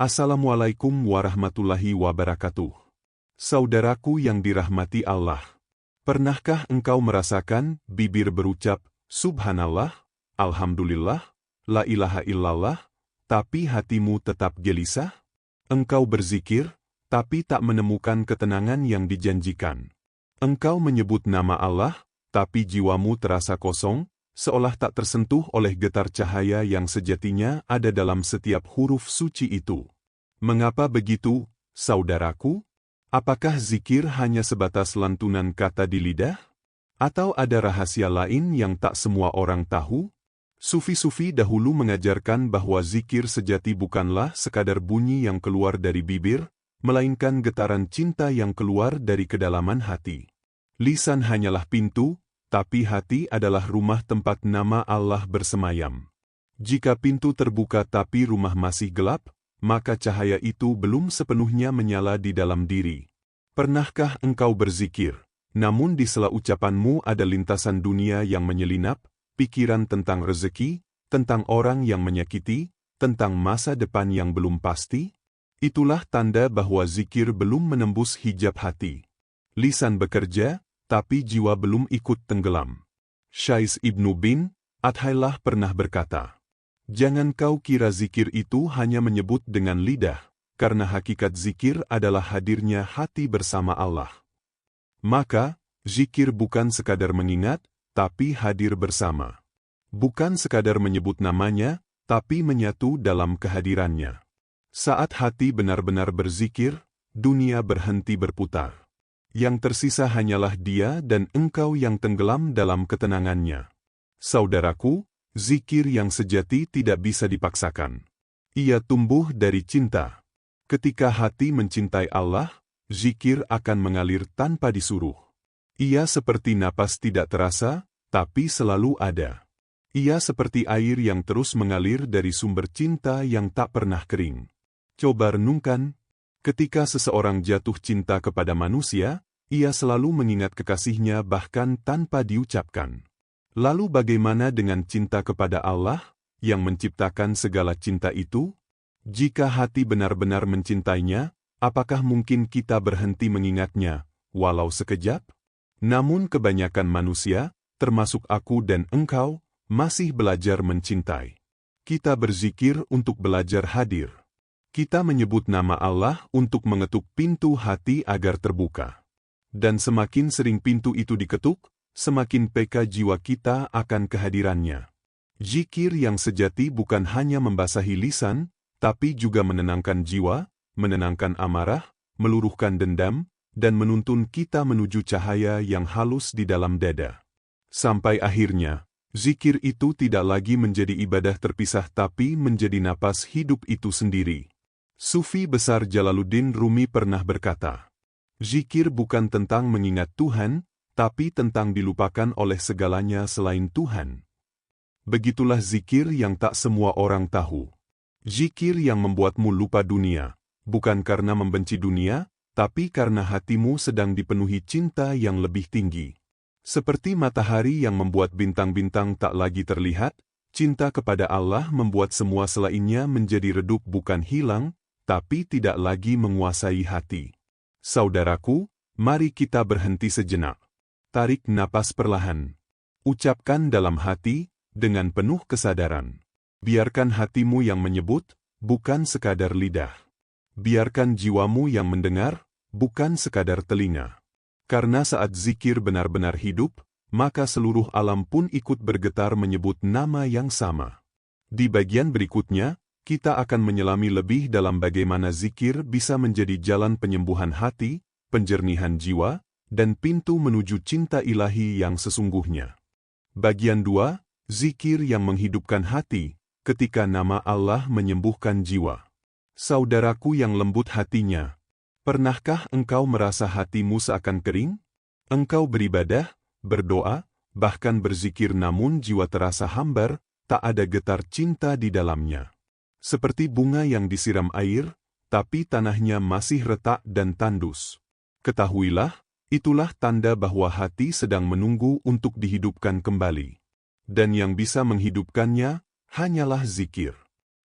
Assalamualaikum warahmatullahi wabarakatuh. Saudaraku yang dirahmati Allah. Pernahkah engkau merasakan bibir berucap, Subhanallah, Alhamdulillah, La ilaha illallah, tapi hatimu tetap gelisah? Engkau berzikir, tapi tak menemukan ketenangan yang dijanjikan. Engkau menyebut nama Allah, tapi jiwamu terasa kosong, seolah tak tersentuh oleh getar cahaya yang sejatinya ada dalam setiap huruf suci itu. Mengapa begitu, saudaraku? Apakah zikir hanya sebatas lantunan kata di lidah? Atau ada rahasia lain yang tak semua orang tahu? Sufi-sufi dahulu mengajarkan bahwa zikir sejati bukanlah sekadar bunyi yang keluar dari bibir, melainkan getaran cinta yang keluar dari kedalaman hati. Lisan hanyalah pintu, tapi hati adalah rumah tempat nama Allah bersemayam. Jika pintu terbuka tapi rumah masih gelap, maka cahaya itu belum sepenuhnya menyala di dalam diri. Pernahkah engkau berzikir, namun di sela ucapanmu ada lintasan dunia yang menyelinap, pikiran tentang rezeki, tentang orang yang menyakiti, tentang masa depan yang belum pasti? Itulah tanda bahwa zikir belum menembus hijab hati. Lisan bekerja, tapi jiwa belum ikut tenggelam. Syais Ibnu bin Athailah pernah berkata, "Jangan kau kira zikir itu hanya menyebut dengan lidah, karena hakikat zikir adalah hadirnya hati bersama Allah." Maka, zikir bukan sekadar mengingat, tapi hadir bersama. Bukan sekadar menyebut namanya, tapi menyatu dalam kehadirannya. Saat hati benar-benar berzikir, dunia berhenti berputar. Yang tersisa hanyalah Dia dan engkau yang tenggelam dalam ketenangannya. Saudaraku, zikir yang sejati tidak bisa dipaksakan. Ia tumbuh dari cinta. Ketika hati mencintai Allah, zikir akan mengalir tanpa disuruh. Ia seperti napas tidak terasa, tapi selalu ada. Ia seperti air yang terus mengalir dari sumber cinta yang tak pernah kering. Coba renungkan, ketika seseorang jatuh cinta kepada manusia, ia selalu mengingat kekasihnya bahkan tanpa diucapkan. Lalu bagaimana dengan cinta kepada Allah, yang menciptakan segala cinta itu? Jika hati benar-benar mencintainya, apakah mungkin kita berhenti mengingatnya, walau sekejap? Namun kebanyakan manusia, termasuk aku dan engkau, masih belajar mencintai. Kita berzikir untuk belajar hadir. Kita menyebut nama Allah untuk mengetuk pintu hati agar terbuka. Dan semakin sering pintu itu diketuk, semakin peka jiwa kita akan kehadirannya. Zikir yang sejati bukan hanya membasahi lisan, tapi juga menenangkan jiwa, menenangkan amarah, meluruhkan dendam, dan menuntun kita menuju cahaya yang halus di dalam dada. Sampai akhirnya, zikir itu tidak lagi menjadi ibadah terpisah tapi menjadi napas hidup itu sendiri. Sufi besar Jalaluddin Rumi pernah berkata, "Zikir bukan tentang mengingat Tuhan, tapi tentang dilupakan oleh segalanya selain Tuhan." Begitulah zikir yang tak semua orang tahu. Zikir yang membuatmu lupa dunia, bukan karena membenci dunia, tapi karena hatimu sedang dipenuhi cinta yang lebih tinggi. Seperti matahari yang membuat bintang-bintang tak lagi terlihat, cinta kepada Allah membuat semua selainnya menjadi redup bukan hilang, tapi tidak lagi menguasai hati. Saudaraku, mari kita berhenti sejenak. Tarik napas perlahan. Ucapkan dalam hati, dengan penuh kesadaran. Biarkan hatimu yang menyebut, bukan sekadar lidah. Biarkan jiwamu yang mendengar, bukan sekadar telinga. Karena saat zikir benar-benar hidup, maka seluruh alam pun ikut bergetar menyebut nama yang sama. Di bagian berikutnya, kita akan menyelami lebih dalam bagaimana zikir bisa menjadi jalan penyembuhan hati, penjernihan jiwa, dan pintu menuju cinta ilahi yang sesungguhnya. Bagian 2, zikir yang menghidupkan hati, ketika nama Allah menyembuhkan jiwa. Saudaraku yang lembut hatinya, pernahkah engkau merasa hatimu seakan kering? Engkau beribadah, berdoa, bahkan berzikir namun jiwa terasa hambar, tak ada getar cinta di dalamnya. Seperti bunga yang disiram air, tapi tanahnya masih retak dan tandus. Ketahuilah, itulah tanda bahwa hati sedang menunggu untuk dihidupkan kembali. Dan yang bisa menghidupkannya, hanyalah zikir.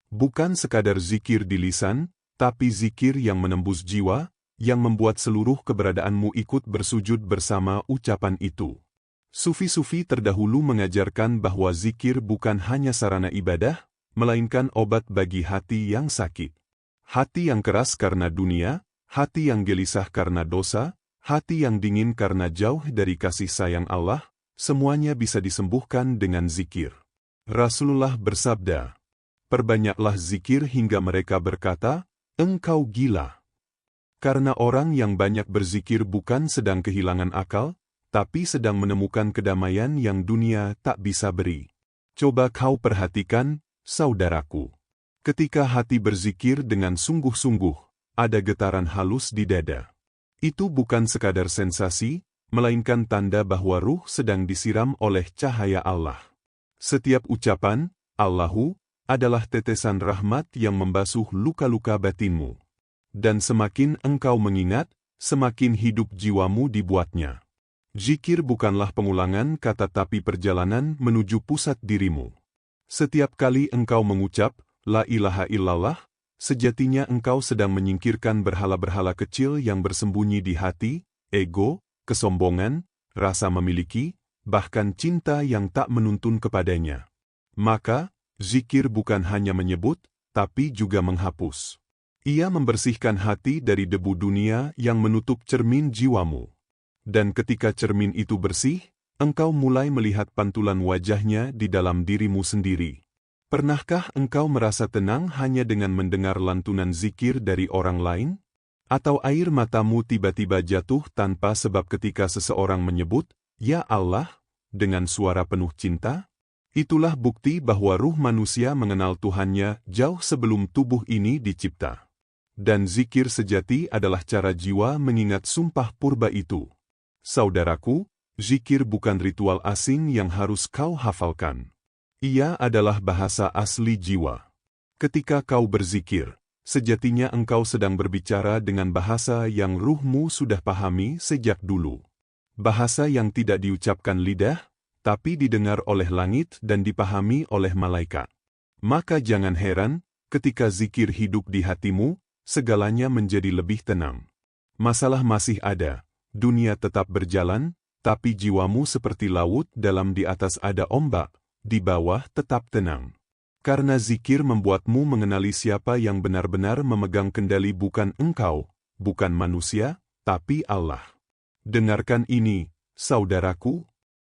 Bukan sekadar zikir di lisan, tapi zikir yang menembus jiwa, yang membuat seluruh keberadaanmu ikut bersujud bersama ucapan itu. Sufi-sufi terdahulu mengajarkan bahwa zikir bukan hanya sarana ibadah, melainkan obat bagi hati yang sakit. Hati yang keras karena dunia, hati yang gelisah karena dosa, hati yang dingin karena jauh dari kasih sayang Allah, semuanya bisa disembuhkan dengan zikir. Rasulullah bersabda, "Perbanyaklah zikir hingga mereka berkata, 'Engkau gila.'" Karena orang yang banyak berzikir bukan sedang kehilangan akal, tapi sedang menemukan kedamaian yang dunia tak bisa beri. Coba kau perhatikan, saudaraku. Ketika hati berzikir dengan sungguh-sungguh, ada getaran halus di dada. Itu bukan sekadar sensasi, melainkan tanda bahwa ruh sedang disiram oleh cahaya Allah. Setiap ucapan, Allahu, adalah tetesan rahmat yang membasuh luka-luka batinmu. Dan semakin engkau mengingat, semakin hidup jiwamu dibuatnya. Zikir bukanlah pengulangan kata tapi perjalanan menuju pusat dirimu. Setiap kali engkau mengucap, La ilaha illallah, sejatinya engkau sedang menyingkirkan berhala-berhala kecil yang bersembunyi di hati, ego, kesombongan, rasa memiliki, bahkan cinta yang tak menuntun kepadanya. Maka, zikir bukan hanya menyebut, tapi juga menghapus. Ia membersihkan hati dari debu dunia yang menutup cermin jiwamu. Dan ketika cermin itu bersih, engkau mulai melihat pantulan wajahnya di dalam dirimu sendiri. Pernahkah engkau merasa tenang hanya dengan mendengar lantunan zikir dari orang lain? Atau air matamu tiba-tiba jatuh tanpa sebab ketika seseorang menyebut, "Ya Allah," dengan suara penuh cinta? Itulah bukti bahwa ruh manusia mengenal Tuhannya jauh sebelum tubuh ini dicipta. Dan zikir sejati adalah cara jiwa mengingat sumpah purba itu. Saudaraku, zikir bukan ritual asing yang harus kau hafalkan. Ia adalah bahasa asli jiwa. Ketika kau berzikir, sejatinya engkau sedang berbicara dengan bahasa yang ruhmu sudah pahami sejak dulu. Bahasa yang tidak diucapkan lidah, tapi didengar oleh langit dan dipahami oleh malaikat. Maka jangan heran, ketika zikir hidup di hatimu, segalanya menjadi lebih tenang. Masalah masih ada. Dunia tetap berjalan, tapi jiwamu seperti laut dalam di atas ada ombak, di bawah tetap tenang. Karena zikir membuatmu mengenali siapa yang benar-benar memegang kendali bukan engkau, bukan manusia, tapi Allah. Dengarkan ini, saudaraku.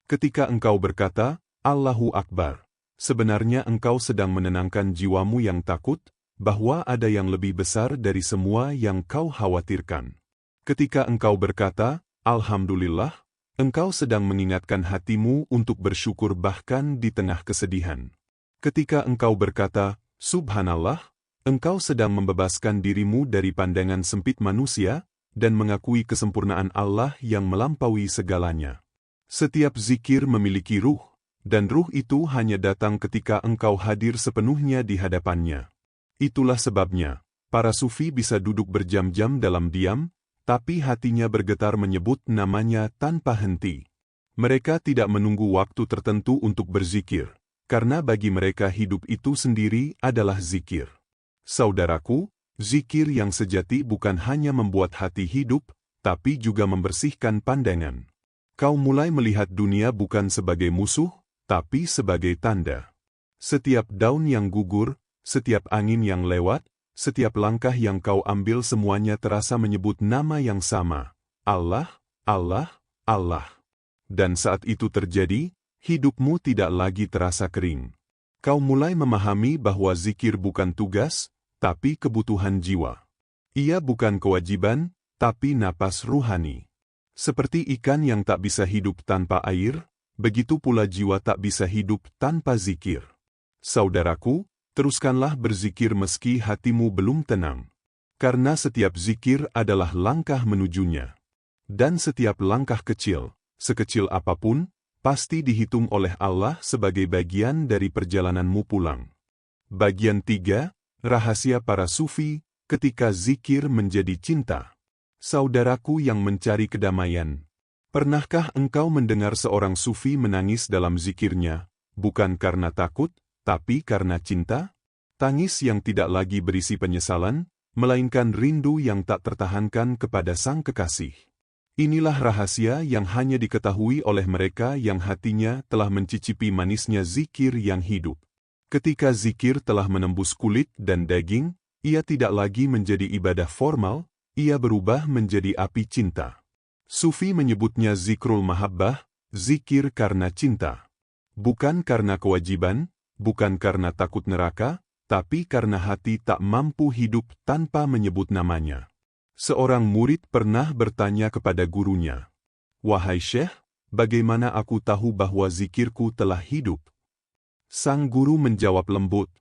Ketika engkau berkata, Allahu Akbar, sebenarnya engkau sedang menenangkan jiwamu yang takut, bahwa ada yang lebih besar dari semua yang kau khawatirkan. Ketika engkau berkata, Alhamdulillah, engkau sedang mengingatkan hatimu untuk bersyukur bahkan di tengah kesedihan. Ketika engkau berkata, Subhanallah, engkau sedang membebaskan dirimu dari pandangan sempit manusia, dan mengakui kesempurnaan Allah yang melampaui segalanya. Setiap zikir memiliki ruh, dan ruh itu hanya datang ketika engkau hadir sepenuhnya di hadapannya. Itulah sebabnya, para sufi bisa duduk berjam-jam dalam diam, tapi hatinya bergetar menyebut namanya tanpa henti. Mereka tidak menunggu waktu tertentu untuk berzikir, karena bagi mereka hidup itu sendiri adalah zikir. Saudaraku, zikir yang sejati bukan hanya membuat hati hidup, tapi juga membersihkan pandangan. Kau mulai melihat dunia bukan sebagai musuh, tapi sebagai tanda. Setiap daun yang gugur, setiap angin yang lewat, setiap langkah yang kau ambil semuanya terasa menyebut nama yang sama, Allah, Allah, Allah. Dan saat itu terjadi, hidupmu tidak lagi terasa kering. Kau mulai memahami bahwa zikir bukan tugas, tapi kebutuhan jiwa. Ia bukan kewajiban, tapi napas ruhani. Seperti ikan yang tak bisa hidup tanpa air, begitu pula jiwa tak bisa hidup tanpa zikir. Saudaraku, teruskanlah berzikir meski hatimu belum tenang. Karena setiap zikir adalah langkah menujunya. Dan setiap langkah kecil, sekecil apapun, pasti dihitung oleh Allah sebagai bagian dari perjalananmu pulang. Bagian 3, Rahasia para Sufi, ketika zikir menjadi cinta. Saudaraku yang mencari kedamaian, pernahkah engkau mendengar seorang Sufi menangis dalam zikirnya, bukan karena takut, tapi karena cinta? Tangis yang tidak lagi berisi penyesalan, melainkan rindu yang tak tertahankan kepada Sang Kekasih. Inilah rahasia yang hanya diketahui oleh mereka yang hatinya telah mencicipi manisnya zikir yang hidup. Ketika zikir telah menembus kulit dan daging, ia tidak lagi menjadi ibadah formal, ia berubah menjadi api cinta. Sufi menyebutnya zikrul mahabbah, zikir karena cinta. Bukan karena kewajiban, bukan karena takut neraka, tapi karena hati tak mampu hidup tanpa menyebut namanya. Seorang murid pernah bertanya kepada gurunya, "Wahai Syekh, bagaimana aku tahu bahwa zikirku telah hidup?" Sang guru menjawab lembut,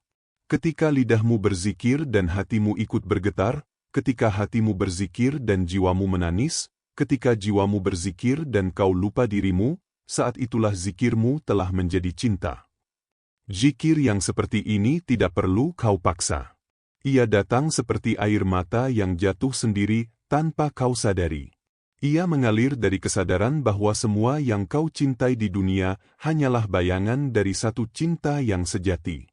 "Ketika lidahmu berzikir dan hatimu ikut bergetar, ketika hatimu berzikir dan jiwamu menangis, ketika jiwamu berzikir dan kau lupa dirimu, saat itulah zikirmu telah menjadi cinta." Zikir yang seperti ini tidak perlu kau paksa. Ia datang seperti air mata yang jatuh sendiri tanpa kau sadari. Ia mengalir dari kesadaran bahwa semua yang kau cintai di dunia hanyalah bayangan dari satu cinta yang sejati.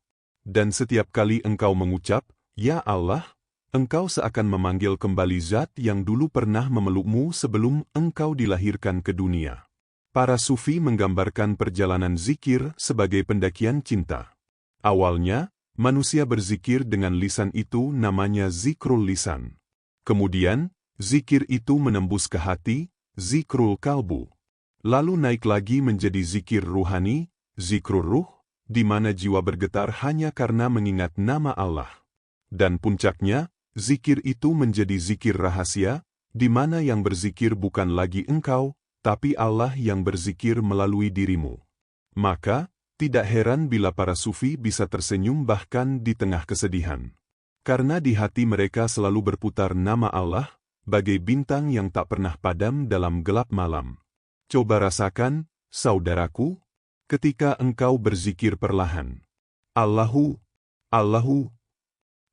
Dan setiap kali engkau mengucap, "Ya Allah," engkau seakan memanggil kembali zat yang dulu pernah memelukmu sebelum engkau dilahirkan ke dunia. Para sufi menggambarkan perjalanan zikir sebagai pendakian cinta. Awalnya, manusia berzikir dengan lisan itu namanya zikrul lisan. Kemudian, zikir itu menembus ke hati, zikrul kalbu. Lalu naik lagi menjadi zikir ruhani, zikrul ruh, di mana jiwa bergetar hanya karena mengingat nama Allah. Dan puncaknya, zikir itu menjadi zikir rahasia, di mana yang berzikir bukan lagi engkau, tapi Allah yang berzikir melalui dirimu. Maka, tidak heran bila para sufi bisa tersenyum bahkan di tengah kesedihan. Karena di hati mereka selalu berputar nama Allah, bagai bintang yang tak pernah padam dalam gelap malam. Coba rasakan, saudaraku, ketika engkau berzikir perlahan, Allahu, Allahu,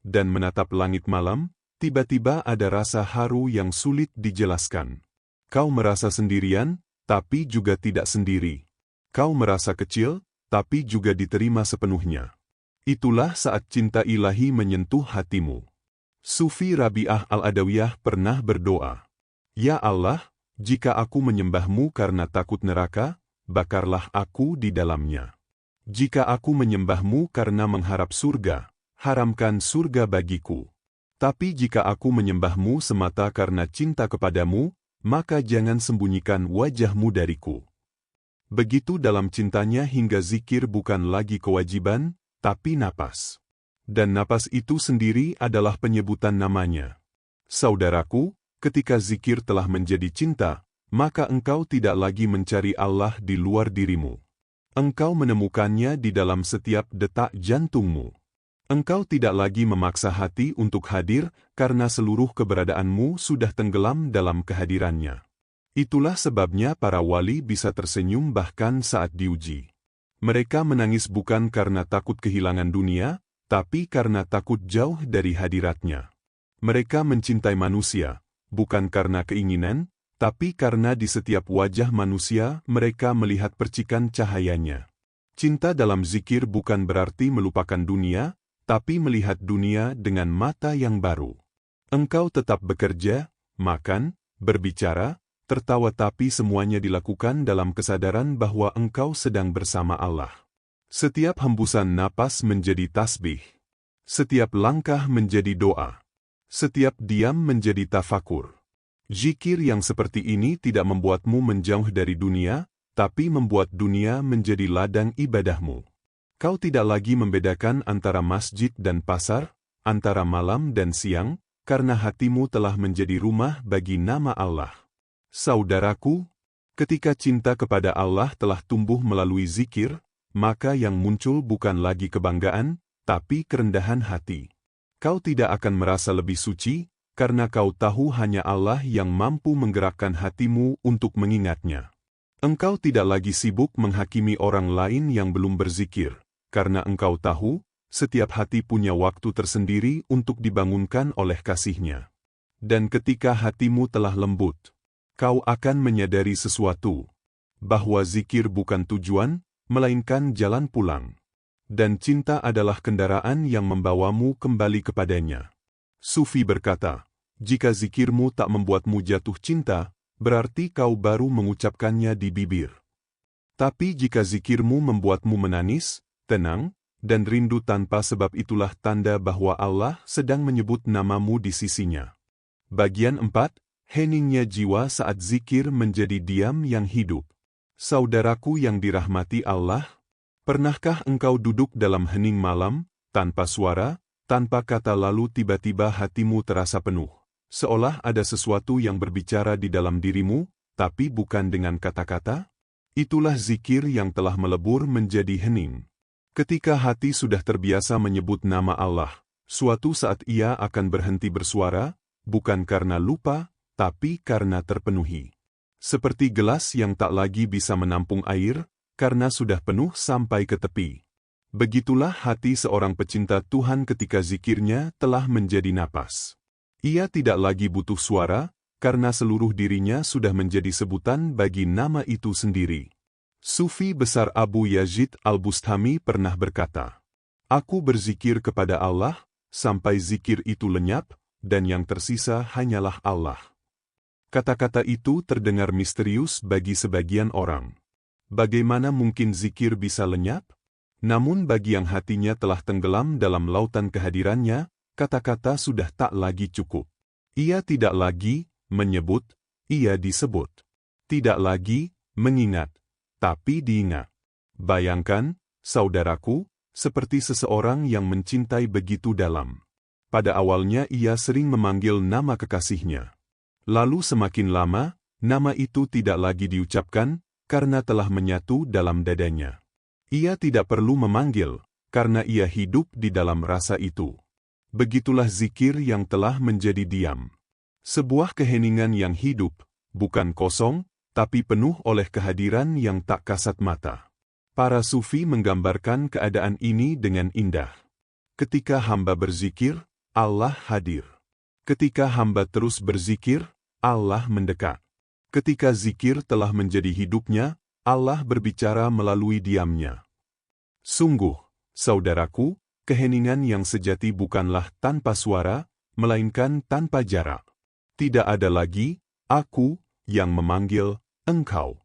dan menatap langit malam, tiba-tiba ada rasa haru yang sulit dijelaskan. Kau merasa sendirian, tapi juga tidak sendiri. Kau merasa kecil, tapi juga diterima sepenuhnya. Itulah saat cinta ilahi menyentuh hatimu. Sufi Rabi'ah Al-Adawiyah pernah berdoa, "Ya Allah, jika aku menyembahmu karena takut neraka, bakarlah aku di dalamnya. Jika aku menyembahmu karena mengharap surga, haramkan surga bagiku. Tapi jika aku menyembahmu semata karena cinta kepadamu, maka jangan sembunyikan wajahmu dariku." Begitu dalam cintanya hingga zikir bukan lagi kewajiban, tapi napas. Dan napas itu sendiri adalah penyebutan namanya. Saudaraku, ketika zikir telah menjadi cinta, maka engkau tidak lagi mencari Allah di luar dirimu. Engkau menemukannya di dalam setiap detak jantungmu. Engkau tidak lagi memaksa hati untuk hadir, karena seluruh keberadaanmu sudah tenggelam dalam kehadirannya. Itulah sebabnya para wali bisa tersenyum bahkan saat diuji. Mereka menangis bukan karena takut kehilangan dunia, tapi karena takut jauh dari hadiratnya. Mereka mencintai manusia, bukan karena keinginan, tapi karena di setiap wajah manusia mereka melihat percikan cahayanya. Cinta dalam zikir bukan berarti melupakan dunia, tapi melihat dunia dengan mata yang baru. Engkau tetap bekerja, makan, berbicara, tertawa, tapi semuanya dilakukan dalam kesadaran bahwa engkau sedang bersama Allah. Setiap hembusan napas menjadi tasbih. Setiap langkah menjadi doa. Setiap diam menjadi tafakur. Zikir yang seperti ini tidak membuatmu menjauh dari dunia, tapi membuat dunia menjadi ladang ibadahmu. Kau tidak lagi membedakan antara masjid dan pasar, antara malam dan siang, karena hatimu telah menjadi rumah bagi nama Allah. Saudaraku, ketika cinta kepada Allah telah tumbuh melalui zikir, maka yang muncul bukan lagi kebanggaan, tapi kerendahan hati. Kau tidak akan merasa lebih suci, karena kau tahu hanya Allah yang mampu menggerakkan hatimu untuk mengingatnya. Engkau tidak lagi sibuk menghakimi orang lain yang belum berzikir, karena engkau tahu, setiap hati punya waktu tersendiri untuk dibangunkan oleh kasihnya. Dan ketika hatimu telah lembut, kau akan menyadari sesuatu, bahwa zikir bukan tujuan, melainkan jalan pulang. Dan cinta adalah kendaraan yang membawamu kembali kepadanya. Sufi berkata, jika zikirmu tak membuatmu jatuh cinta, berarti kau baru mengucapkannya di bibir. Tapi jika zikirmu membuatmu menangis, tenang, dan rindu tanpa sebab, itulah tanda bahwa Allah sedang menyebut namamu di sisinya. Bagian 4, heningnya jiwa saat zikir menjadi diam yang hidup. Saudaraku yang dirahmati Allah, pernahkah engkau duduk dalam hening malam, tanpa suara, tanpa kata, lalu tiba-tiba hatimu terasa penuh, seolah ada sesuatu yang berbicara di dalam dirimu, tapi bukan dengan kata-kata? Itulah zikir yang telah melebur menjadi hening. Ketika hati sudah terbiasa menyebut nama Allah, suatu saat ia akan berhenti bersuara, bukan karena lupa, tapi karena terpenuhi. Seperti gelas yang tak lagi bisa menampung air, karena sudah penuh sampai ke tepi. Begitulah hati seorang pecinta Tuhan ketika zikirnya telah menjadi napas. Ia tidak lagi butuh suara, karena seluruh dirinya sudah menjadi sebutan bagi nama itu sendiri. Sufi besar Abu Yazid Al-Bustami pernah berkata, "Aku berzikir kepada Allah, sampai zikir itu lenyap, dan yang tersisa hanyalah Allah." Kata-kata itu terdengar misterius bagi sebagian orang. Bagaimana mungkin zikir bisa lenyap? Namun bagi yang hatinya telah tenggelam dalam lautan kehadirannya, kata-kata sudah tak lagi cukup. Ia tidak lagi menyebut, ia disebut. Tidak lagi mengingat, tapi diingat. Bayangkan, saudaraku, seperti seseorang yang mencintai begitu dalam. Pada awalnya ia sering memanggil nama kekasihnya. Lalu semakin lama, nama itu tidak lagi diucapkan, karena telah menyatu dalam dadanya. Ia tidak perlu memanggil, karena ia hidup di dalam rasa itu. Begitulah zikir yang telah menjadi diam. Sebuah keheningan yang hidup, bukan kosong, tapi penuh oleh kehadiran yang tak kasat mata. Para sufi menggambarkan keadaan ini dengan indah. Ketika hamba berzikir, Allah hadir. Ketika hamba terus berzikir, Allah mendekat. Ketika zikir telah menjadi hidupnya, Allah berbicara melalui diamnya. Sungguh, saudaraku, keheningan yang sejati bukanlah tanpa suara, melainkan tanpa jarak. Tidak ada lagi, aku, yang memanggil, engkau.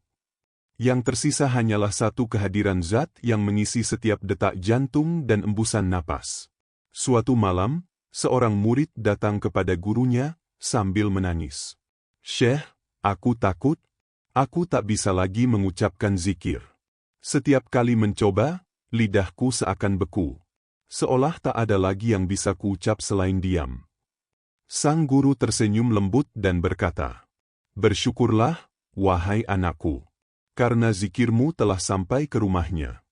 Yang tersisa hanyalah satu kehadiran zat yang mengisi setiap detak jantung dan embusan napas. Suatu malam, seorang murid datang kepada gurunya, sambil menangis. "Syekh, aku takut. Aku tak bisa lagi mengucapkan zikir. Setiap kali mencoba, lidahku seakan beku. Seolah tak ada lagi yang bisa kuucap selain diam." Sang guru tersenyum lembut dan berkata, "Bersyukurlah, wahai anakku, karena zikirmu telah sampai ke rumahnya.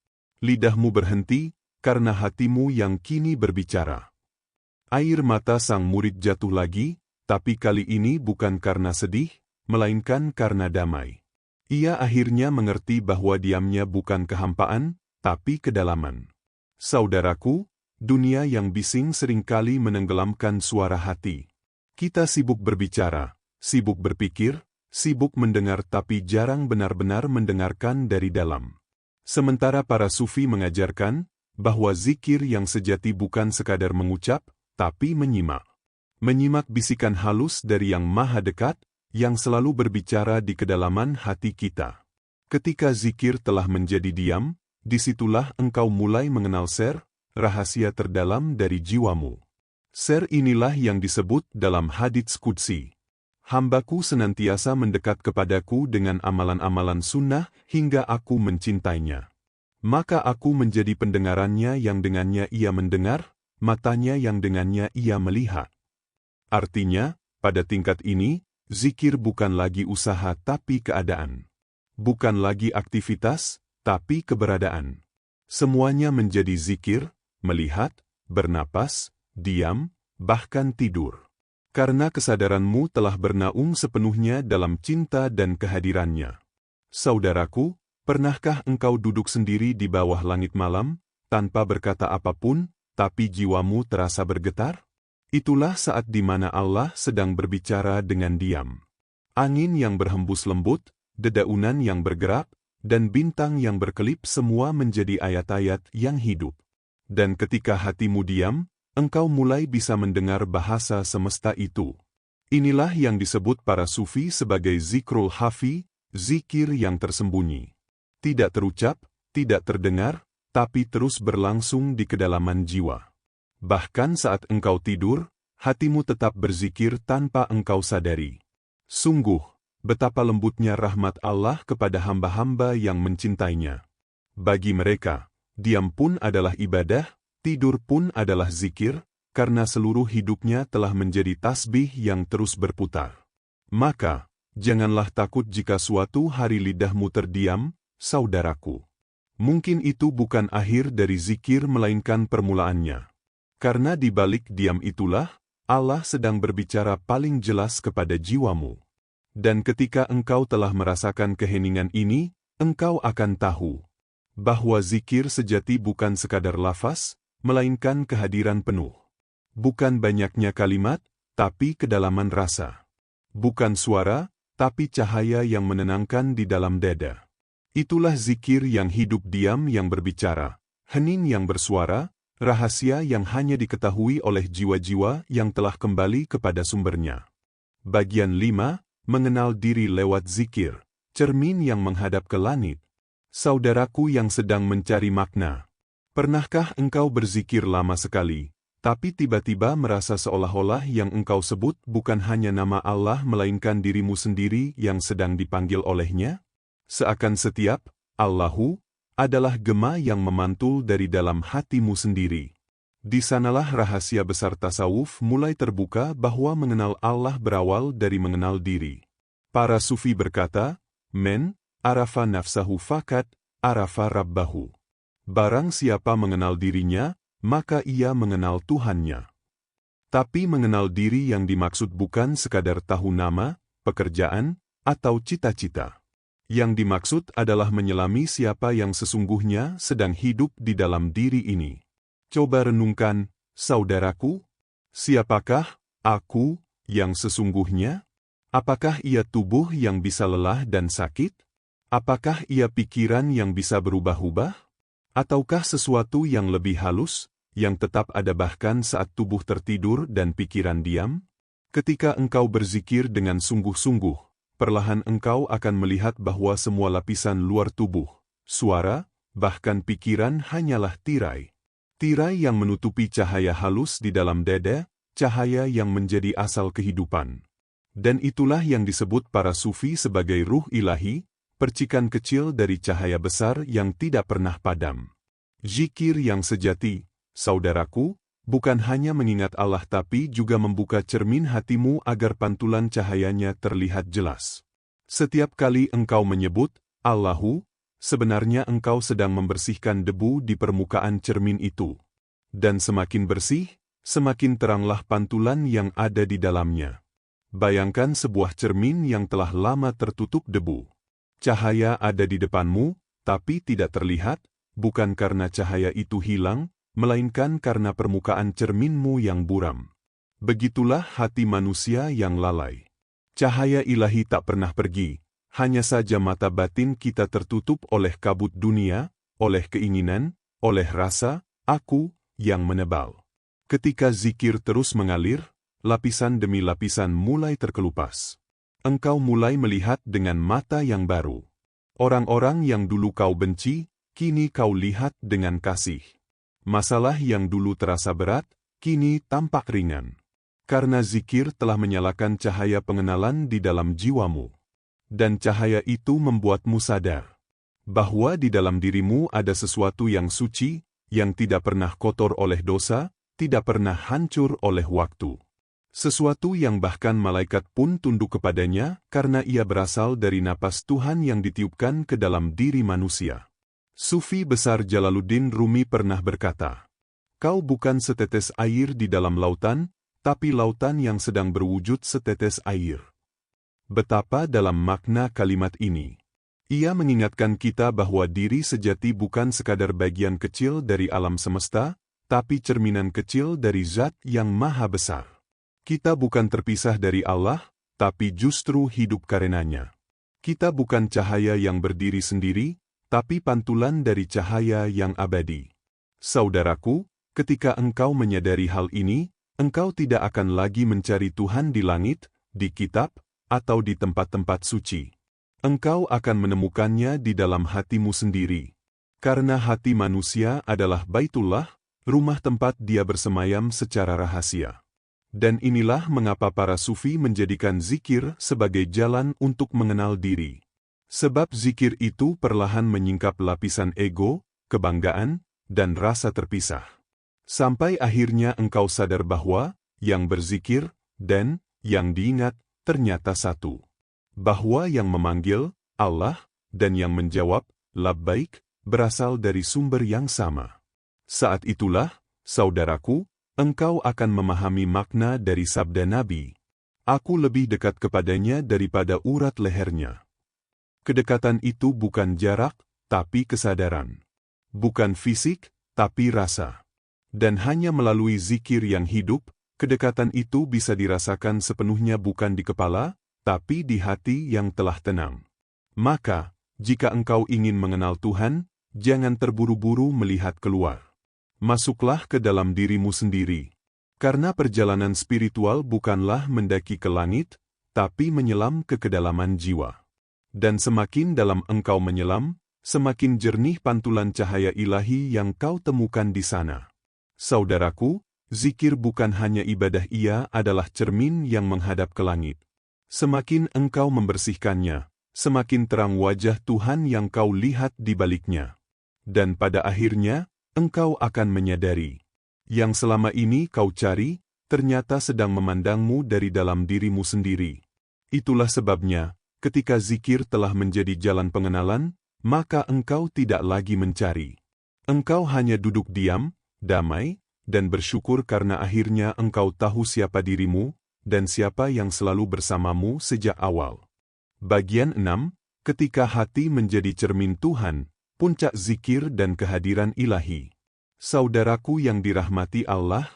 Lidahmu berhenti, karena hatimu yang kini berbicara." Air mata sang murid jatuh lagi, tapi kali ini bukan karena sedih, melainkan karena damai. Ia akhirnya mengerti bahwa diamnya bukan kehampaan, tapi kedalaman. Saudaraku, dunia yang bising seringkali menenggelamkan suara hati. Kita sibuk berbicara, sibuk berpikir, sibuk mendengar, tapi jarang benar-benar mendengarkan dari dalam. Sementara para sufi mengajarkan bahwa zikir yang sejati bukan sekadar mengucap, tapi menyimak. Menyimak bisikan halus dari Yang Maha Dekat, yang selalu berbicara di kedalaman hati kita. Ketika zikir telah menjadi diam, disitulah engkau mulai mengenal ser, rahasia terdalam dari jiwamu. Ser inilah yang disebut dalam hadits qudsi. Hambaku senantiasa mendekat kepadaku dengan amalan-amalan sunnah hingga aku mencintainya. Maka aku menjadi pendengarannya yang dengannya ia mendengar, matanya yang dengannya ia melihat. Artinya, pada tingkat ini, zikir bukan lagi usaha tapi keadaan. Bukan lagi aktivitas, tapi keberadaan. Semuanya menjadi zikir, melihat, bernapas, diam, bahkan tidur. Karena kesadaranmu telah bernaung sepenuhnya dalam cinta dan kehadirannya. Saudaraku, pernahkah engkau duduk sendiri di bawah langit malam, tanpa berkata apapun, tapi jiwamu terasa bergetar? Itulah saat di mana Allah sedang berbicara dengan diam. Angin yang berhembus lembut, dedaunan yang bergerak, dan bintang yang berkelip semua menjadi ayat-ayat yang hidup. Dan ketika hatimu diam, engkau mulai bisa mendengar bahasa semesta itu. Inilah yang disebut para sufi sebagai zikrul hafi, zikir yang tersembunyi. Tidak terucap, tidak terdengar, tapi terus berlangsung di kedalaman jiwa. Bahkan saat engkau tidur, hatimu tetap berzikir tanpa engkau sadari. Sungguh, betapa lembutnya rahmat Allah kepada hamba-hamba yang mencintainya. Bagi mereka, diam pun adalah ibadah, tidur pun adalah zikir, karena seluruh hidupnya telah menjadi tasbih yang terus berputar. Maka, janganlah takut jika suatu hari lidahmu terdiam, saudaraku. Mungkin itu bukan akhir dari zikir melainkan permulaannya. Karena di balik diam itulah, Allah sedang berbicara paling jelas kepada jiwamu. Dan ketika engkau telah merasakan keheningan ini, engkau akan tahu bahwa zikir sejati bukan sekadar lafaz, melainkan kehadiran penuh. Bukan banyaknya kalimat, tapi kedalaman rasa. Bukan suara, tapi cahaya yang menenangkan di dalam dada. Itulah zikir yang hidup diam yang berbicara, hening yang bersuara, rahasia yang hanya diketahui oleh jiwa-jiwa yang telah kembali kepada sumbernya. Bagian 5, mengenal diri lewat zikir, cermin yang menghadap ke langit. Saudaraku yang sedang mencari makna, pernahkah engkau berzikir lama sekali, tapi tiba-tiba merasa seolah-olah yang engkau sebut bukan hanya nama Allah melainkan dirimu sendiri yang sedang dipanggil olehnya? Seakan setiap Allahu adalah gema yang memantul dari dalam hatimu sendiri. Di sanalah rahasia besar tasawuf mulai terbuka bahwa mengenal Allah berawal dari mengenal diri. Para sufi berkata, "Men arafa nafsahu fakat arafa rabbahu." Barang siapa mengenal dirinya, maka ia mengenal Tuhannya. Tapi mengenal diri yang dimaksud bukan sekadar tahu nama, pekerjaan, atau cita-cita. Yang dimaksud adalah menyelami siapa yang sesungguhnya sedang hidup di dalam diri ini. Coba renungkan, saudaraku, siapakah aku yang sesungguhnya? Apakah ia tubuh yang bisa lelah dan sakit? Apakah ia pikiran yang bisa berubah-ubah? Ataukah sesuatu yang lebih halus, yang tetap ada bahkan saat tubuh tertidur dan pikiran diam? Ketika engkau berzikir dengan sungguh-sungguh, perlahan engkau akan melihat bahwa semua lapisan luar tubuh, suara, bahkan pikiran hanyalah tirai. Tirai yang menutupi cahaya halus di dalam dada, cahaya yang menjadi asal kehidupan. Dan itulah yang disebut para sufi sebagai ruh ilahi, percikan kecil dari cahaya besar yang tidak pernah padam. Zikir yang sejati, saudaraku, bukan hanya mengingat Allah tapi juga membuka cermin hatimu agar pantulan cahayanya terlihat jelas. Setiap kali engkau menyebut Allahu, sebenarnya engkau sedang membersihkan debu di permukaan cermin itu. Dan semakin bersih, semakin teranglah pantulan yang ada di dalamnya. Bayangkan sebuah cermin yang telah lama tertutup debu. Cahaya ada di depanmu, tapi tidak terlihat, bukan karena cahaya itu hilang, melainkan karena permukaan cerminmu yang buram. Begitulah hati manusia yang lalai. Cahaya ilahi tak pernah pergi, hanya saja mata batin kita tertutup oleh kabut dunia, oleh keinginan, oleh rasa, aku, yang menebal. Ketika zikir terus mengalir, lapisan demi lapisan mulai terkelupas. Engkau mulai melihat dengan mata yang baru. Orang-orang yang dulu kau benci, kini kau lihat dengan kasih. Masalah yang dulu terasa berat, kini tampak ringan. Karena zikir telah menyalakan cahaya pengenalan di dalam jiwamu. Dan cahaya itu membuatmu sadar bahwa di dalam dirimu ada sesuatu yang suci, yang tidak pernah kotor oleh dosa, tidak pernah hancur oleh waktu. Sesuatu yang bahkan malaikat pun tunduk kepadanya karena ia berasal dari napas Tuhan yang ditiupkan ke dalam diri manusia. Sufi besar Jalaluddin Rumi pernah berkata, "Kau bukan setetes air di dalam lautan, tapi lautan yang sedang berwujud setetes air." Betapa dalam makna kalimat ini. Ia mengingatkan kita bahwa diri sejati bukan sekadar bagian kecil dari alam semesta, tapi cerminan kecil dari Zat yang Maha Besar. Kita bukan terpisah dari Allah, tapi justru hidup karenanya. Kita bukan cahaya yang berdiri sendiri, tapi pantulan dari cahaya yang abadi. Saudaraku, Ketika engkau menyadari hal ini, engkau tidak akan lagi mencari Tuhan di langit, di kitab, atau di tempat-tempat suci. Engkau akan menemukannya di dalam hatimu sendiri. Karena hati manusia adalah Baitullah, rumah tempat dia bersemayam secara rahasia. Dan inilah mengapa para sufi menjadikan zikir sebagai jalan untuk mengenal diri. Sebab zikir itu perlahan menyingkap lapisan ego, kebanggaan, dan rasa terpisah. Sampai akhirnya engkau sadar bahwa yang berzikir dan yang diingat ternyata satu. Bahwa yang memanggil, Allah, dan yang menjawab, labbaik, berasal dari sumber yang sama. Saat itulah, saudaraku, engkau akan memahami makna dari sabda Nabi. Aku lebih dekat kepadanya daripada urat lehernya. Kedekatan itu bukan jarak, tapi kesadaran. Bukan fisik, tapi rasa. Dan hanya melalui zikir yang hidup, kedekatan itu bisa dirasakan sepenuhnya bukan di kepala, tapi di hati yang telah tenang. Maka, jika engkau ingin mengenal Tuhan, jangan terburu-buru melihat keluar. Masuklah ke dalam dirimu sendiri. Karena perjalanan spiritual bukanlah mendaki ke langit, tapi menyelam ke kedalaman jiwa. Dan semakin dalam engkau menyelam, semakin jernih pantulan cahaya ilahi yang kau temukan di sana. Saudaraku, zikir bukan hanya ibadah, ia adalah cermin yang menghadap ke langit. Semakin engkau membersihkannya, semakin terang wajah Tuhan yang kau lihat di baliknya. Dan pada akhirnya, engkau akan menyadari, yang selama ini kau cari, ternyata sedang memandangmu dari dalam dirimu sendiri. Itulah sebabnya, ketika zikir telah menjadi jalan pengenalan, maka engkau tidak lagi mencari. Engkau hanya duduk diam, damai, dan bersyukur karena akhirnya engkau tahu siapa dirimu, dan siapa yang selalu bersamamu sejak awal. Bagian 6, ketika hati menjadi cermin Tuhan, puncak zikir dan kehadiran ilahi. Saudaraku yang dirahmati Allah,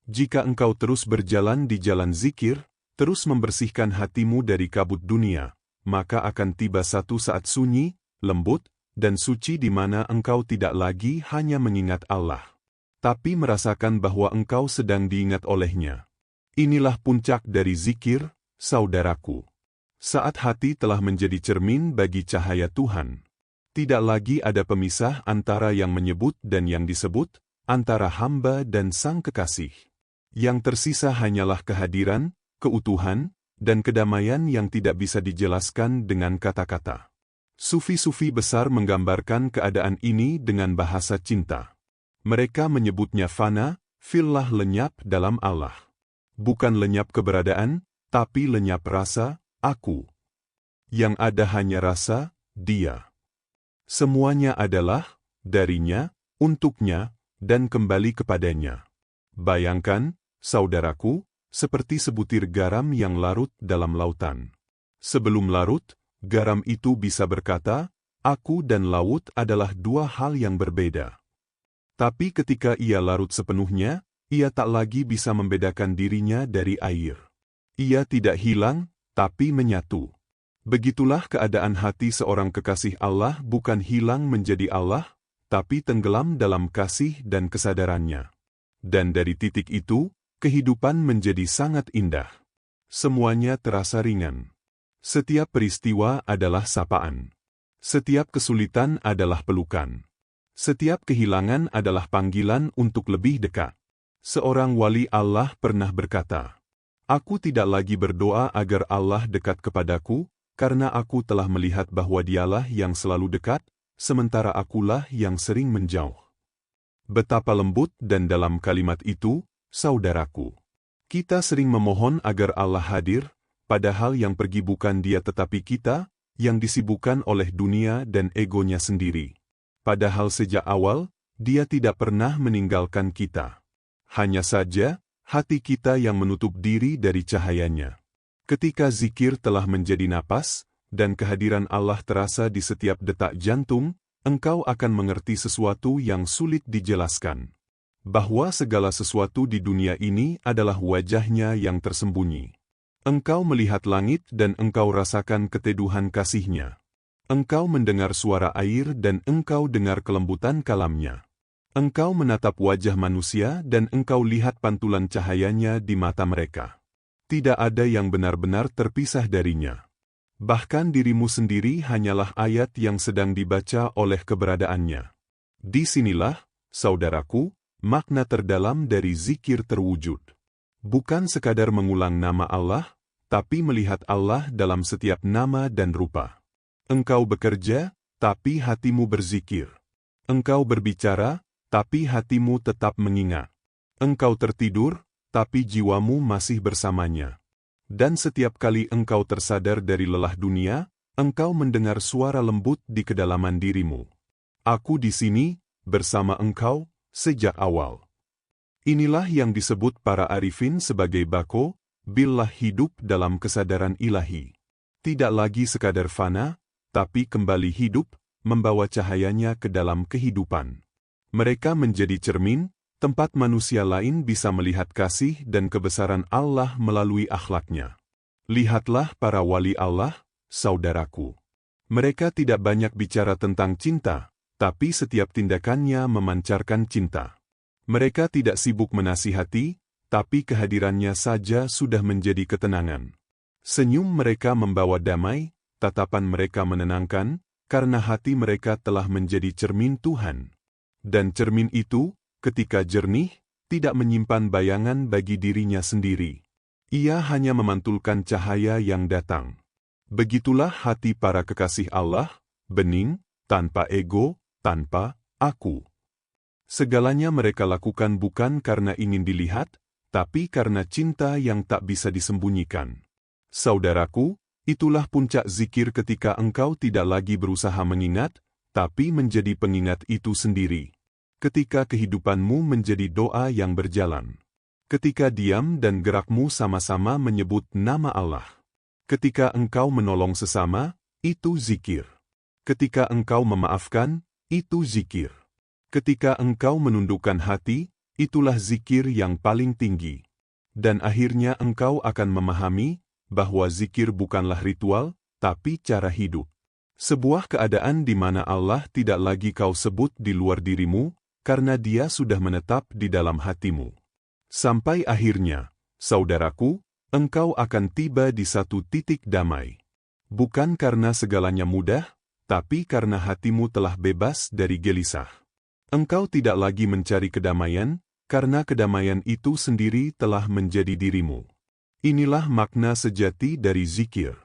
jika engkau terus berjalan di jalan zikir, terus membersihkan hatimu dari kabut dunia, maka akan tiba satu saat sunyi, lembut, dan suci di mana engkau tidak lagi hanya mengingat Allah, tapi merasakan bahwa engkau sedang diingat olehnya. Inilah puncak dari zikir, saudaraku. Saat hati telah menjadi cermin bagi cahaya Tuhan, tidak lagi ada pemisah antara yang menyebut dan yang disebut, antara hamba dan Sang Kekasih. Yang tersisa hanyalah kehadiran, keutuhan, dan kedamaian yang tidak bisa dijelaskan dengan kata-kata. Sufi-sufi besar menggambarkan keadaan ini dengan bahasa cinta. Mereka menyebutnya fana, fillah, lenyap dalam Allah. Bukan lenyap keberadaan, tapi lenyap rasa, aku. Yang ada hanya rasa, dia. Semuanya adalah, darinya, untuknya, dan kembali kepadanya. Bayangkan, saudaraku, seperti sebutir garam yang larut dalam lautan. Sebelum larut, garam itu bisa berkata, aku dan laut adalah dua hal yang berbeda. Tapi ketika ia larut sepenuhnya, ia tak lagi bisa membedakan dirinya dari air. Ia tidak hilang, tapi menyatu. Begitulah keadaan hati seorang kekasih Allah, bukan hilang menjadi Allah, tapi tenggelam dalam kasih dan kesadarannya. Dan dari titik itu, kehidupan menjadi sangat indah. Semuanya terasa ringan. Setiap peristiwa adalah sapaan. Setiap kesulitan adalah pelukan. Setiap kehilangan adalah panggilan untuk lebih dekat. Seorang wali Allah pernah berkata, aku tidak lagi berdoa agar Allah dekat kepadaku, karena aku telah melihat bahwa dialah yang selalu dekat, sementara akulah yang sering menjauh. Betapa lembut dan dalam kalimat itu, saudaraku. Kita sering memohon agar Allah hadir, padahal yang pergi bukan Dia tetapi kita, yang disibukkan oleh dunia dan egonya sendiri. Padahal sejak awal, Dia tidak pernah meninggalkan kita. Hanya saja, hati kita yang menutup diri dari cahayanya. Ketika zikir telah menjadi napas, dan kehadiran Allah terasa di setiap detak jantung, engkau akan mengerti sesuatu yang sulit dijelaskan. Bahwa segala sesuatu di dunia ini adalah wajahnya yang tersembunyi. Engkau melihat langit dan engkau rasakan keteduhan kasih-Nya. Engkau mendengar suara air dan engkau dengar kelembutan kalamnya. Engkau menatap wajah manusia dan engkau lihat pantulan cahayanya di mata mereka. Tidak ada yang benar-benar terpisah darinya. Bahkan dirimu sendiri hanyalah ayat yang sedang dibaca oleh keberadaannya. Disinilah, saudaraku, makna terdalam dari zikir terwujud. Bukan sekadar mengulang nama Allah, tapi melihat Allah dalam setiap nama dan rupa. Engkau bekerja, tapi hatimu berzikir. Engkau berbicara, tapi hatimu tetap mengingat. Engkau tertidur, tapi jiwamu masih bersamanya. Dan setiap kali engkau tersadar dari lelah dunia, engkau mendengar suara lembut di kedalaman dirimu. Aku di sini, bersama engkau, sejak awal. Inilah yang disebut para arifin sebagai bako, billah hidup dalam kesadaran ilahi. Tidak lagi sekadar fana, tapi kembali hidup, membawa cahayanya ke dalam kehidupan. Mereka menjadi cermin, tempat manusia lain bisa melihat kasih dan kebesaran Allah melalui akhlaknya. Lihatlah para wali Allah, saudaraku. Mereka tidak banyak bicara tentang cinta, tapi setiap tindakannya memancarkan cinta. Mereka tidak sibuk menasihati, tapi kehadirannya saja sudah menjadi ketenangan. Senyum mereka membawa damai, tatapan mereka menenangkan, karena hati mereka telah menjadi cermin Tuhan. Dan cermin itu, ketika jernih, tidak menyimpan bayangan bagi dirinya sendiri. Ia hanya memantulkan cahaya yang datang. Begitulah hati para kekasih Allah, bening, tanpa ego, tanpa aku. Segalanya mereka lakukan bukan karena ingin dilihat, tapi karena cinta yang tak bisa disembunyikan. Saudaraku, itulah puncak zikir ketika engkau tidak lagi berusaha mengingat, tapi menjadi pengingat itu sendiri. Ketika kehidupanmu menjadi doa yang berjalan. Ketika diam dan gerakmu sama-sama menyebut nama Allah. Ketika engkau menolong sesama, itu zikir. Ketika engkau memaafkan, itu zikir. Ketika engkau menundukkan hati, itulah zikir yang paling tinggi. Dan akhirnya engkau akan memahami bahwa zikir bukanlah ritual, tapi cara hidup. Sebuah keadaan di mana Allah tidak lagi kau sebut di luar dirimu, karena Dia sudah menetap di dalam hatimu. Sampai akhirnya, saudaraku, engkau akan tiba di satu titik damai. Bukan karena segalanya mudah, tapi karena hatimu telah bebas dari gelisah. Engkau tidak lagi mencari kedamaian, karena kedamaian itu sendiri telah menjadi dirimu. Inilah makna sejati dari zikir.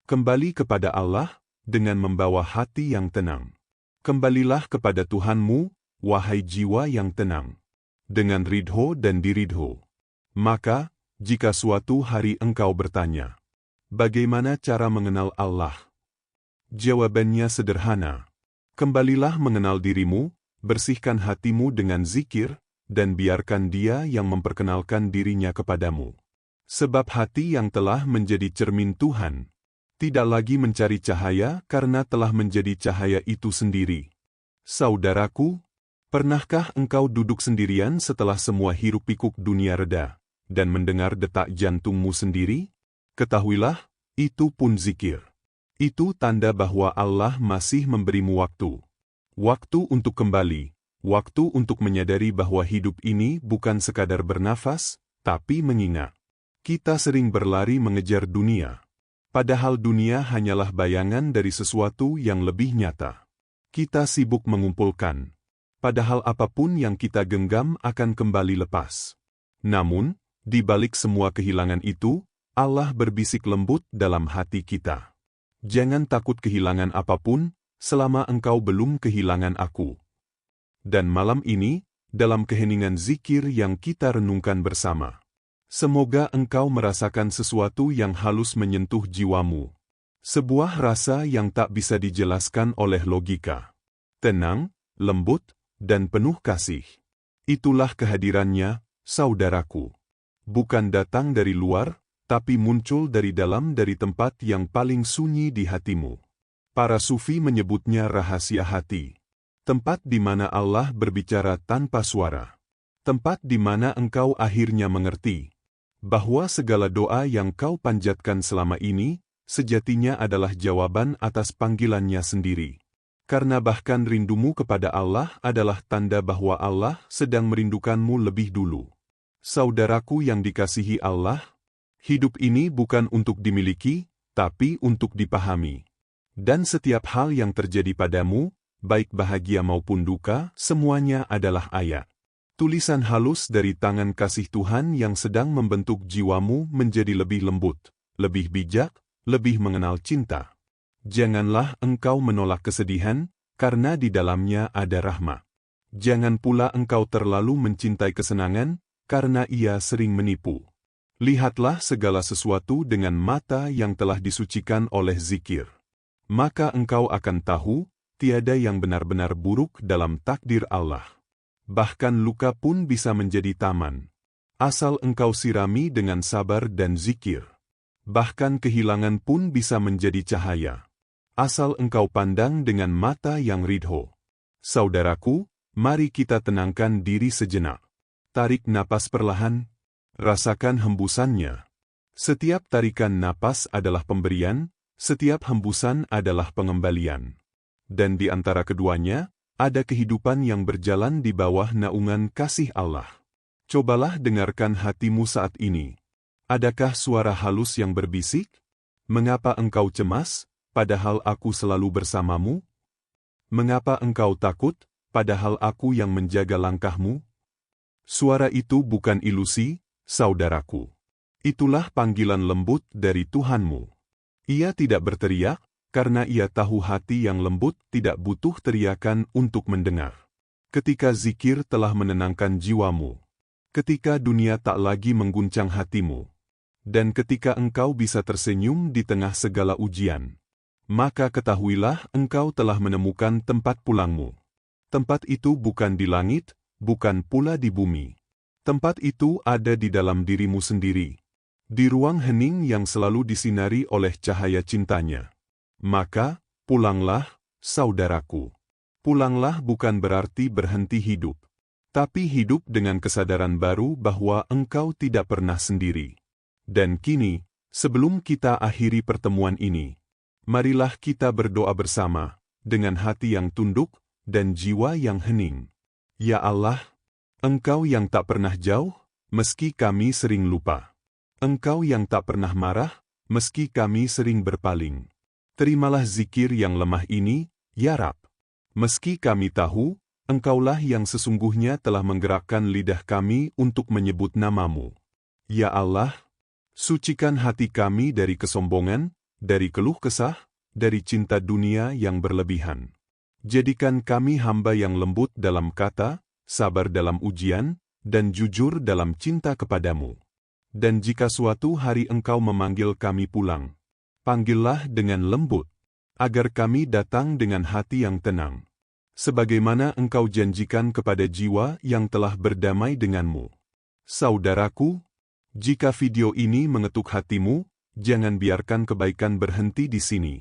Kembali kepada Allah, dengan membawa hati yang tenang. Kembalilah kepada Tuhanmu, wahai jiwa yang tenang, dengan ridho dan diridho. Maka, jika suatu hari engkau bertanya, bagaimana cara mengenal Allah? Jawabannya sederhana. Kembalilah mengenal dirimu, bersihkan hatimu dengan zikir, dan biarkan Dia yang memperkenalkan dirinya kepadamu. Sebab hati yang telah menjadi cermin Tuhan, tidak lagi mencari cahaya karena telah menjadi cahaya itu sendiri. Saudaraku, pernahkah engkau duduk sendirian setelah semua hiruk-pikuk dunia reda, dan mendengar detak jantungmu sendiri? Ketahuilah, itu pun zikir. Itu tanda bahwa Allah masih memberimu waktu. Waktu untuk kembali, waktu untuk menyadari bahwa hidup ini bukan sekadar bernafas, tapi mengingat. Kita sering berlari mengejar dunia. Padahal dunia hanyalah bayangan dari sesuatu yang lebih nyata. Kita sibuk mengumpulkan. Padahal apapun yang kita genggam akan kembali lepas. Namun, di balik semua kehilangan itu, Allah berbisik lembut dalam hati kita. Jangan takut kehilangan apapun, selama engkau belum kehilangan aku. Dan malam ini, dalam keheningan zikir yang kita renungkan bersama, semoga engkau merasakan sesuatu yang halus menyentuh jiwamu. Sebuah rasa yang tak bisa dijelaskan oleh logika. Tenang, lembut, dan penuh kasih. Itulah kehadirannya, saudaraku. Bukan datang dari luar, tapi muncul dari dalam, dari tempat yang paling sunyi di hatimu. Para sufi menyebutnya rahasia hati. Tempat di mana Allah berbicara tanpa suara. Tempat di mana engkau akhirnya mengerti bahwa segala doa yang kau panjatkan selama ini, sejatinya adalah jawaban atas panggilannya sendiri. Karena bahkan rindumu kepada Allah adalah tanda bahwa Allah sedang merindukanmu lebih dulu. Saudaraku yang dikasihi Allah, hidup ini bukan untuk dimiliki, tapi untuk dipahami. Dan setiap hal yang terjadi padamu, baik bahagia maupun duka, semuanya adalah ayat. Tulisan halus dari tangan kasih Tuhan yang sedang membentuk jiwamu menjadi lebih lembut, lebih bijak, lebih mengenal cinta. Janganlah engkau menolak kesedihan, karena di dalamnya ada rahmat. Jangan pula engkau terlalu mencintai kesenangan, karena ia sering menipu. Lihatlah segala sesuatu dengan mata yang telah disucikan oleh zikir. Maka engkau akan tahu, tiada yang benar-benar buruk dalam takdir Allah. Bahkan luka pun bisa menjadi taman. Asal engkau sirami dengan sabar dan zikir. Bahkan kehilangan pun bisa menjadi cahaya. Asal engkau pandang dengan mata yang ridho. Saudaraku, mari kita tenangkan diri sejenak. Tarik napas perlahan, rasakan hembusannya. Setiap tarikan napas adalah pemberian, setiap hembusan adalah pengembalian. Dan di antara keduanya, ada kehidupan yang berjalan di bawah naungan kasih Allah. Cobalah dengarkan hatimu saat ini. Adakah suara halus yang berbisik? Mengapa engkau cemas, padahal aku selalu bersamamu? Mengapa engkau takut, padahal aku yang menjaga langkahmu? Suara itu bukan ilusi, saudaraku. Itulah panggilan lembut dari Tuhanmu. Ia tidak berteriak, karena ia tahu hati yang lembut tidak butuh teriakan untuk mendengar. Ketika zikir telah menenangkan jiwamu, ketika dunia tak lagi mengguncang hatimu, dan ketika engkau bisa tersenyum di tengah segala ujian, maka ketahuilah engkau telah menemukan tempat pulangmu. Tempat itu bukan di langit, bukan pula di bumi. Tempat itu ada di dalam dirimu sendiri. Di ruang hening yang selalu disinari oleh cahaya cintanya. Maka, pulanglah, saudaraku. Pulanglah bukan berarti berhenti hidup. Tapi hidup dengan kesadaran baru bahwa engkau tidak pernah sendiri. Dan kini, sebelum kita akhiri pertemuan ini, marilah kita berdoa bersama, dengan hati yang tunduk, dan jiwa yang hening. Ya Allah, Engkau yang tak pernah jauh, meski kami sering lupa. Engkau yang tak pernah marah, meski kami sering berpaling. Terimalah zikir yang lemah ini, ya Rab. Meski kami tahu, Engkaulah yang sesungguhnya telah menggerakkan lidah kami untuk menyebut namamu. Ya Allah, sucikan hati kami dari kesombongan, dari keluh kesah, dari cinta dunia yang berlebihan. Jadikan kami hamba yang lembut dalam kata, sabar dalam ujian, dan jujur dalam cinta kepadamu. Dan jika suatu hari Engkau memanggil kami pulang, panggillah dengan lembut, agar kami datang dengan hati yang tenang. Sebagaimana Engkau janjikan kepada jiwa yang telah berdamai denganmu. Saudaraku, jika video ini mengetuk hatimu, jangan biarkan kebaikan berhenti di sini.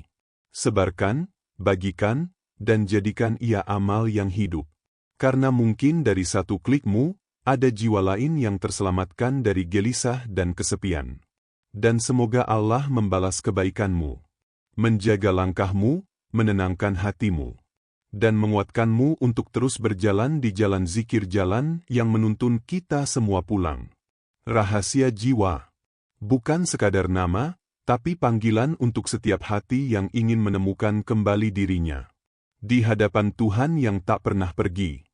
Sebarkan, bagikan, dan jadikan ia amal yang hidup. Karena mungkin dari satu klikmu, ada jiwa lain yang terselamatkan dari gelisah dan kesepian. Dan semoga Allah membalas kebaikanmu, menjaga langkahmu, menenangkan hatimu, dan menguatkanmu untuk terus berjalan di jalan zikir, jalan yang menuntun kita semua pulang. Rahasia jiwa, bukan sekadar nama, tapi panggilan untuk setiap hati yang ingin menemukan kembali dirinya. Di hadapan Tuhan yang tak pernah pergi.